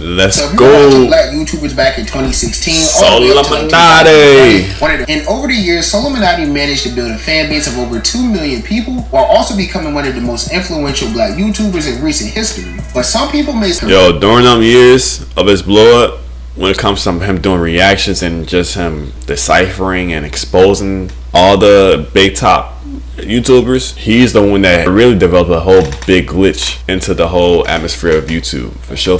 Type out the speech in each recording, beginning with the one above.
Let's so if go. you watched Black YouTubers back in 2016, SoLLUMINATI. And over the years, SoLLUMINATI managed to build a fan base of over 2 million people, while also becoming one of the most influential Black YouTubers in recent history. But some people may say, yo, during them years of his blow up, when it comes to him doing reactions and just him deciphering and exposing all the big top YouTubers, he's the one that really developed a whole big glitch into the whole atmosphere of YouTube, for sure.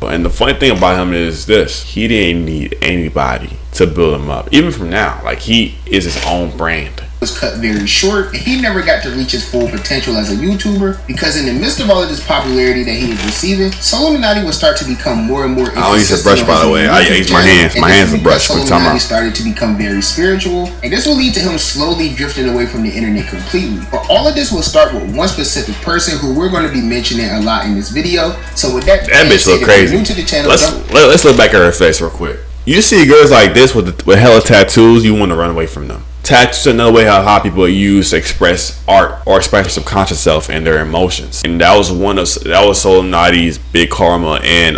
And the funny thing about him is this: he didn't need anybody to build him up. Even from now, like, he is his own brand. Was cut very short, and he never got to reach his full potential as a YouTuber, because in the midst of all of this popularity that he was receiving, SoLLUMINATI would start to become more and more inconsistent. I don't use a brush, by the way. I use my hands. My hands are brush. SoLLUMINATI started to become very spiritual, and this will lead to him slowly drifting away from the internet completely. But all of this will start with one specific person who we're going to be mentioning a lot in this video. So with that bitch look crazy. New to the channel, let's look back at her face real quick. You see girls like this with hella tattoos, you want to run away from them. Tattoos are another way how people use to express art or express their subconscious self and their emotions. And that was SoLLUMINATI's big karma and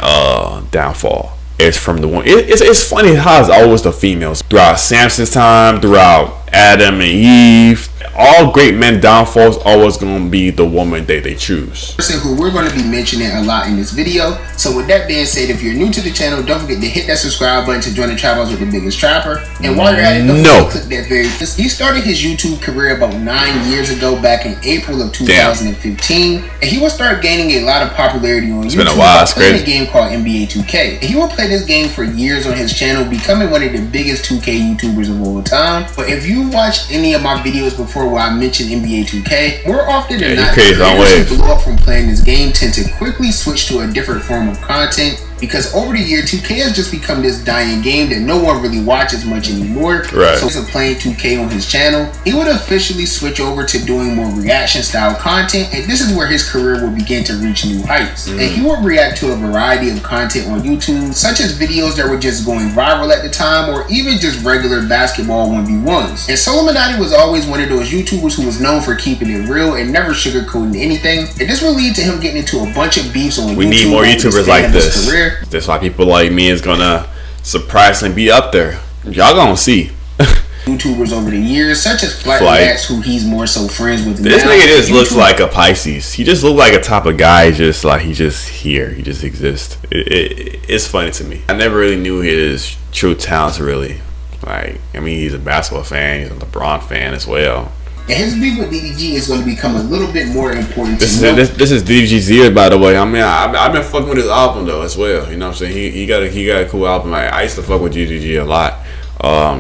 downfall. It's from the one. It's funny how it's always the females throughout Samson's time, throughout Adam and Eve. All great men downfalls always gonna be the woman they choose. Person who we're going to be mentioning a lot in this video. So with that being said, if you're new to the channel, don't forget to hit that subscribe button to join the Travelers with the Biggest Trapper. And while you're at it, don't forget to click that very. He started his YouTube career about 9 years ago, back in April of 2015, and he will start gaining a lot of popularity on YouTube by playing a game called NBA 2K. And he will play this game for years on his channel, becoming one of the biggest 2K YouTubers of all time. But if you watched any of my videos before where I mentioned NBA 2K, more often than not, creators who blow up from playing this game tend to quickly switch to a different form of content, because over the year 2K has just become this dying game that no one really watches much anymore. Right. So instead of playing 2K on his channel, he would officially switch over to doing more reaction style content, and this is where his career will begin to reach new heights. And he would react to a variety of content on YouTube, such as videos that were just going viral at the time, or even just regular basketball 1v1s. And SoLLUMINATI was always one of those YouTubers who was known for keeping it real and never sugarcoating anything, and this will lead to him getting into a bunch of beefs on YouTube. We need more YouTubers like this. That's why people like me is gonna surprisingly be up there. Y'all gonna see. YouTubers over the years, such as Flight Max, who he's more so friends with. This nigga just looks like a Pisces. He just look like a type of guy, just like he just here. He just exists. It's funny to me. I never really knew his true talents, really. Like, I mean, he's a basketball fan. He's a LeBron fan as well. And his beef with DDG is going to become a little bit more important. This is DDG's ear, by the way. I mean, I've been fucking with his album though as well. You know what I'm saying? He got a cool album. I used to fuck with DDG a lot.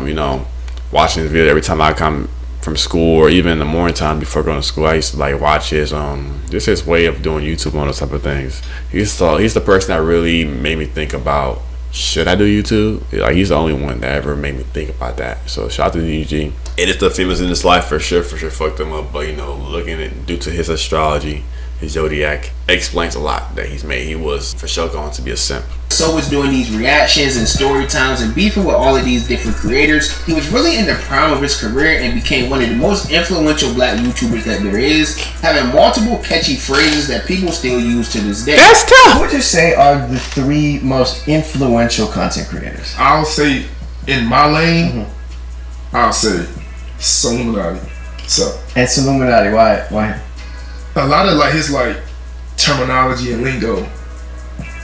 You know, watching his video every time I come from school, or even in the morning time before going to school, I used to like watch his just his way of doing YouTube on those type of things. He's the person that really made me think about, should I do YouTube? Like, he's the only one that ever made me think about that. So shout out to DDG. It is the females in his life for sure fucked him up, but you know, looking at due to his astrology, his zodiac explains a lot that he's made. He was for sure going to be a simp. So was doing these reactions and story times and beefing with all of these different creators. He was really in the prime of his career and became one of the most influential Black YouTubers that there is, having multiple catchy phrases that people still use to this day. That's tough. What would you say are the 3 most influential content creators? I'll say in my lane, I'll say SoLLUMINATI. And SoLLUMINATI, why? A lot of like his like terminology and lingo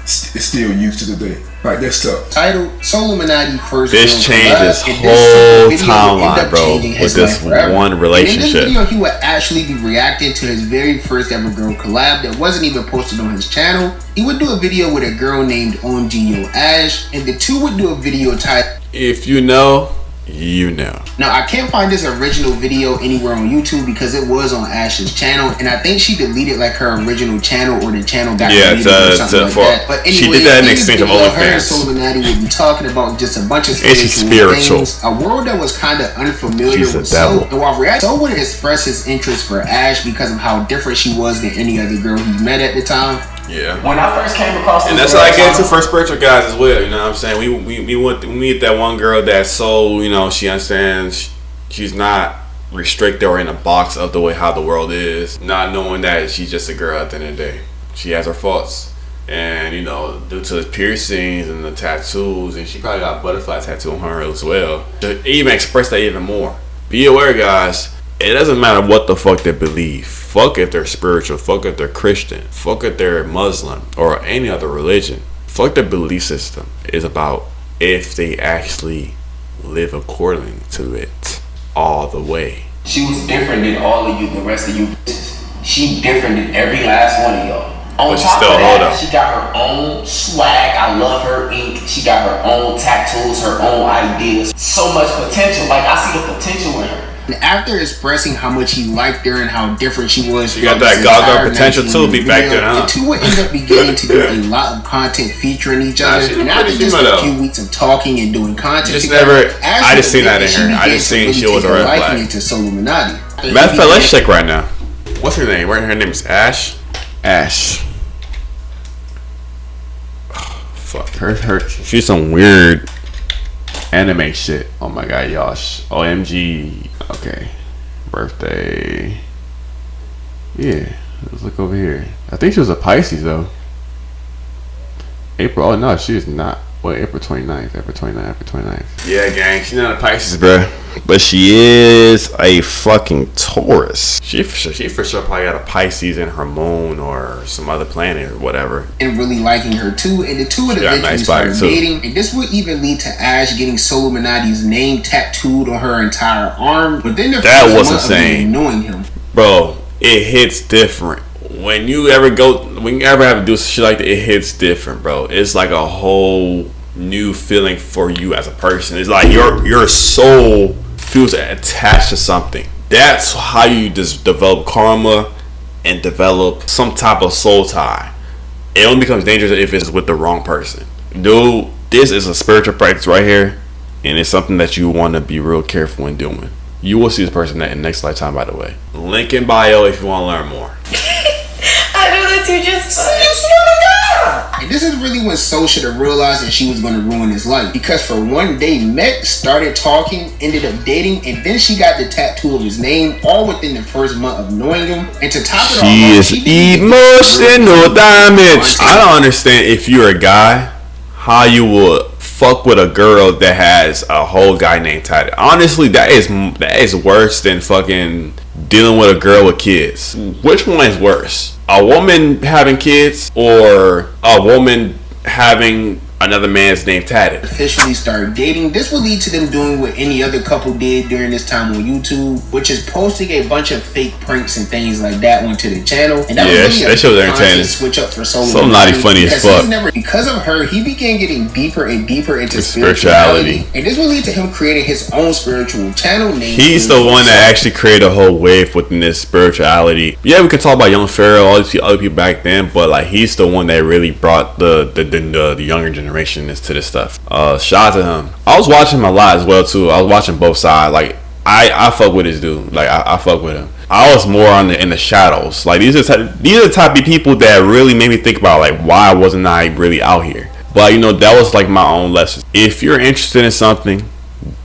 is still used to today. Like, that's tough. Title SoLLUMINATI first. This changed his whole timeline, bro, with this one relationship. And in this video, he would actually be reacting to his very first ever girl collab that wasn't even posted on his channel. He would do a video with a girl named OMG Yo Ash, and the two would do a video titled If You Know, You Know. Now, I can't find this original video anywhere on YouTube because it was on Ash's channel, and I think she deleted like her original channel, or the channel got deleted or something like that. But anyway, she did that in exchange of OnlyFans. Her and SoLLUMINATI would be talking about just a bunch of spiritual things, a world that was kind of unfamiliar with So. And while So would express his interest for Ash because of how different she was than any other girl he met at the time. Yeah. When I first came across, and that's how I get into for spiritual guys as well. You know what I'm saying? We meet that one girl that's so, you know, she understands she's not restricted or in a box of the way how the world is, not knowing that she's just a girl at the end of the day. She has her faults, And you know, due to the piercings and the tattoos, and she probably got a butterfly tattoo on her as well, to even express that even more. Be aware, guys, it doesn't matter what the fuck they believe. Fuck if they're spiritual, fuck if they're Christian, fuck if they're Muslim or any other religion. Fuck their belief system. It's about if they actually live according to it all the way. She was different than all of you, the rest of you bitches. She different than every last one of y'all. On top of that, she got her own swag. I love her ink. She got her own tattoos, her own ideas. So much potential. Like, I see the potential in her. And after expressing how much he liked her and how different she was, you got that Gaga potential too. Be back there, huh? The two would end up beginning to do a lot of content featuring each other. And after just a few weeks of talking and doing content together, I just seen that in her. I just seen she was a red flag. Into SoLLUMINATI. Matter of fact, let's check right now. What's her name? Her name is Ash. Ash. Oh, fuck her. She's some weird anime shit. Oh my god, y'all. OMG. Okay. Birthday. Yeah. Let's look over here. I think she was a Pisces though. April. Oh no, she is not. Well, April 29th. April 29th. Yeah, gang. She's not a Pisces, bruh. But she is a fucking Taurus. She for sure probably got a Pisces in her moon or some other planet or whatever. And really liking her too. And the two of them eventually started dating. And this would even lead to Ash getting SoLLUMINATi's name tattooed on her entire arm. But then that was insane. Knowing him, bro, it hits different. When you ever have to do shit like that, it hits different, bro. It's like a whole new feeling for you as a person. It's like your soul feels attached to something. That's how you just develop karma and develop some type of soul tie. It only becomes dangerous if it's with the wrong person. Dude, this is a spiritual practice right here, and it's something that you want to be real careful when doing. You will see this person in the next lifetime, by the way. Link in bio if you want to learn more. I know that you just and this is really when Sol should have realized that she was going to ruin his life. Because for one day, met, started talking, ended up dating, and then she got the tattoo of his name all within the first month of knowing him. And to top it all off, she is emotional damage. I don't understand if you're a guy, how you would fuck with a girl that has a whole guy named tatted. Honestly, that is worse than fucking dealing with a girl with kids. Which one is worse? A woman having kids or a woman having another man's name tatted? Officially started dating. This will lead to them doing what any other couple did during this time on YouTube, which is posting a bunch of fake pranks and things like that onto the channel. And that was really a constant switch up for SoLLUMINATi. Funny as fuck. Because of her, he began getting deeper and deeper into spirituality. And this will lead to him creating his own spiritual channel named. He's the one that actually created a whole wave within this spirituality. Yeah, we can talk about Young Pharaoh, all these other people back then, but like he's the one that really brought the younger generation to this stuff. Shout out to him. I was watching him a lot as well too. I was watching both sides. Like I fuck with this dude. Like I fuck with him. I was more in the shadows. Like these are the type of people that really made me think about like why wasn't I really out here. But you know, that was like my own lesson. If you're interested in something,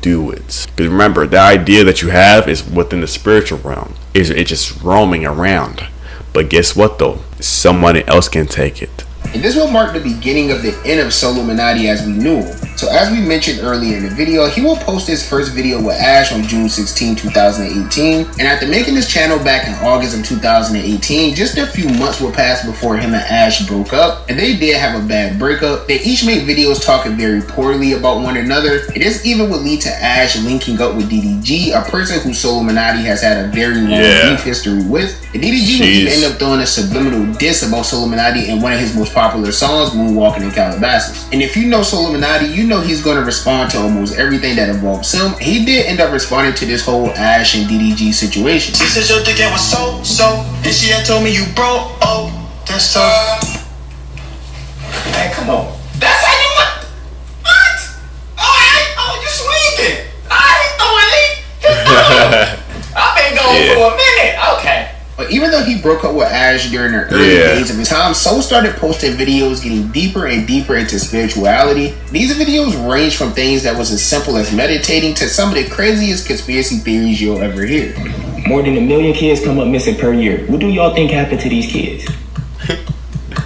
do it. Because remember, the idea that you have is within the spiritual realm. It's just roaming around. But guess what though? Someone else can take it. And this will mark the beginning of the end of SoLLUMINATi as we knew him. So as we mentioned earlier in the video, he will post his first video with Ash on June 16, 2018. And after making this channel back in August of 2018, just a few months will pass before him and Ash broke up. And they did have a bad breakup. They each made videos talking very poorly about one another. And this even would lead to Ash linking up with DDG, a person who SoLLUMINATi has had a very long beef history with. And DDG would even end up throwing a subliminal diss about SoLLUMINATi in one of his most popular songs, Moonwalking in Calabasas. And if you know SoLLUMINATi, you know he's going to respond to almost everything that involves him. He did end up responding to this whole Ash and DDG situation. She said your dick was so, and she had told me you broke. Oh, that's so. Hey, come on. That's how you want. What? Oh, you swinging? I ain't throwing it. I've been going for a minute. Okay. But even though he broke up with Ash during the early days of his time, Sol started posting videos getting deeper and deeper into spirituality. These videos range from things that was as simple as meditating to some of the craziest conspiracy theories you'll ever hear. More than 1 million kids come up missing per year. What do y'all think happened to these kids?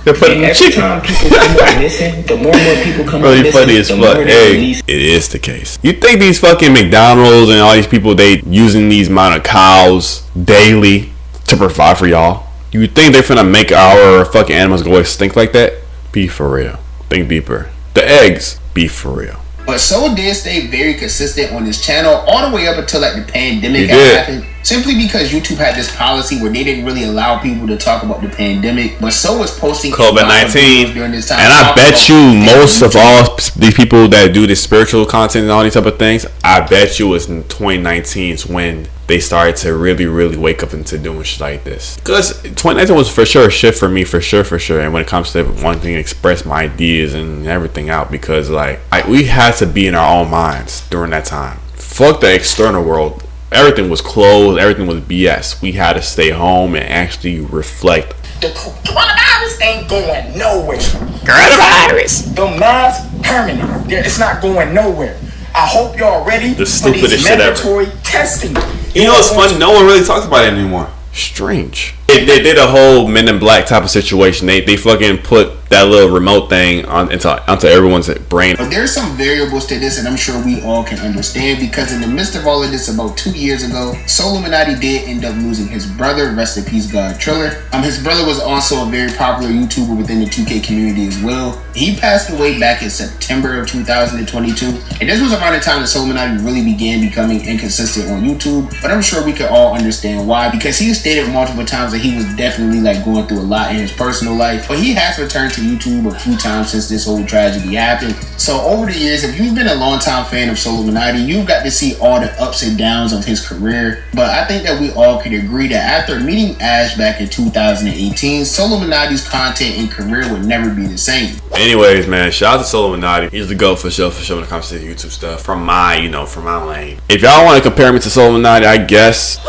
They're putting And every time people come up missing, the more and more people come up really missing, funny as the fuck. more they Hey, release. it is the case. You think these fucking McDonald's and all these people, they using these amount of cows daily to provide for y'all? You think they're finna make our fucking animals go extinct like that? Be for real. Think deeper. The eggs, be for real. But So did stay very consistent on his channel all the way up until like the pandemic He had did. happened. Simply because YouTube had this policy where they didn't really allow people to talk about the pandemic. But So was posting COVID-19, during this time. and I bet you most of all these people that do this spiritual content and all these type of things, I bet you it's in 2019 is when they started to really wake up into doing shit like this. Because 2019 was for sure a shift for me, for sure. And when it comes to wanting to express my ideas and everything out, because like we had to be in our own minds during that time. Fuck the external world. Everything was closed. Everything was BS. We had to stay home and actually reflect. The coronavirus ain't going nowhere. Coronavirus. The mask permanent. It's not going nowhere. I hope y'all ready The for stupidest these shit ever. mandatory testing. You know what's funny? No one really talks about it anymore. Strange. They did a whole Men in Black type of situation. They fucking put that little remote thing onto everyone's brain. But there's some variables to this, and I'm sure we all can understand, because in the midst of all of this, about 2 years ago, SoLLUMINATI did end up losing his brother. Rest in peace, God Triller. His brother was also a very popular YouTuber within the 2K community as well. He passed away back in September of 2022, and this was around the time that SoLLUMINATI really began becoming inconsistent on YouTube. But I'm sure we can all understand why, because he stated multiple times that he was definitely like going through a lot in his personal life. But he has returned to YouTube a few times since this whole tragedy happened. So over the years, if you've been a long-time fan of SoLLUMINATI, you've got to see all the ups and downs of his career. But I think that we all could agree that after meeting Ash back in 2018, SoLLUMINATI's content and career would never be the same. Anyways, man, shout out to SoLLUMINATI. He's the GOAT for sure when it comes to the YouTube stuff. From my lane. If y'all want to compare me to SoLLUMINATI, I guess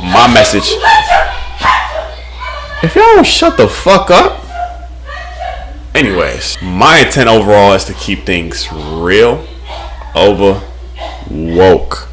my message. If y'all don't shut the fuck up. Anyways, my intent overall is to keep things real over woke.